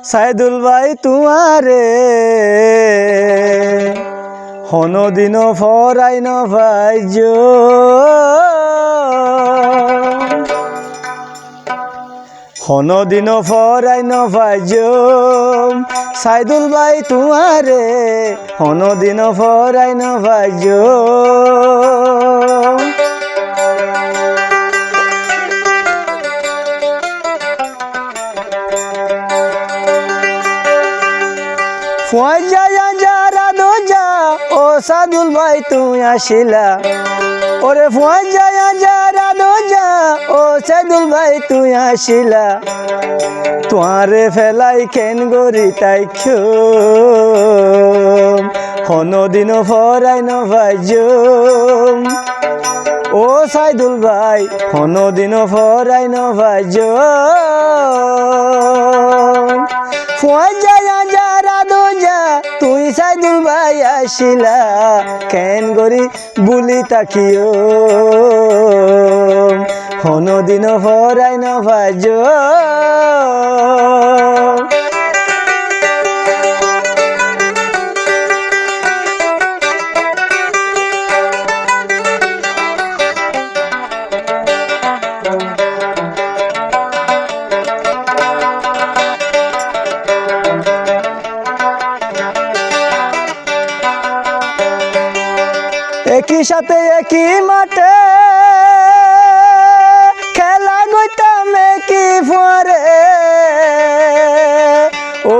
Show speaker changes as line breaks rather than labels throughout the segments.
সাইদুল ভাই তোমারে হনদিন ফরাই ন ভাইজ হনদিন ফরাই ন ভাইজ সাইদুল ভাই তোমারে হনদিন ফরাই ন ভাইজ ফুয়াই যায় যারা দোজা ও সাদুল ভাই তুই আসিলা ওরে ফুয়াই যায় যারা দোজা ও সাদুল ভাই তুই আসিলা তোয়ারে ফেলাই কেন গরি তাই হনদিন ফরাই ন ভাইজ ও সাইদুল ভাই হনদিন ফরাই ন ভাইজ ফুয়াই যায় যারা দোজা তুই সাইদুল ভাই আসিলা কেন গরি বুলি তাকিও হনদিন ফরাই ন ভাইজ একই সাথে একই মাঠে খেলা গইতাম একই ফুয়ারে ও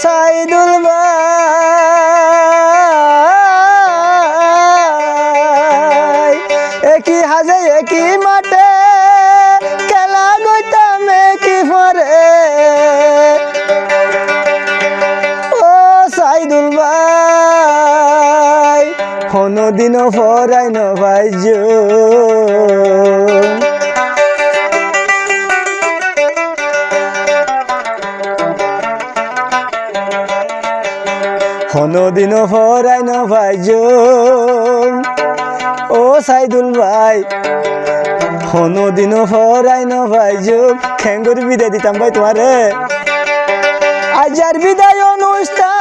সাইদুল ভাই একই হাজে একই মাঠে খেলা গইতাম একই ফুয়ারে ও সাইদুল ভাই হনদিন ফরাই ন ভাইজ হনদিন ফরাই ন ভাইজ ও সাইদুল ভাই হনদিন ফরাই ন ভাইজ খেঙ্গুর বিদায় দিতাম ভাই তোমারে আজার বিদায় অনুষ্ঠান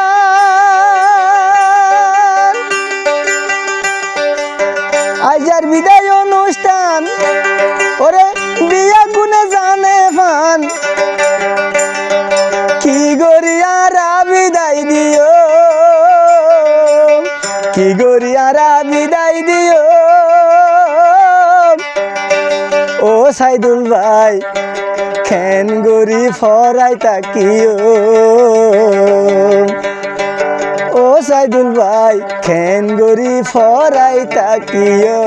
আজার বিদায় অনুষ্ঠান ওরে বিয়া গুনে জানে ফান কি গরিয়ারা বিদায় দিও কি গরিয়ারা বিদায় দিও ও সাইদুল ভাই খেন গরি ফরাই তাকিও ও সাইদুল ভাই খেন গরি ফরাই তাকিও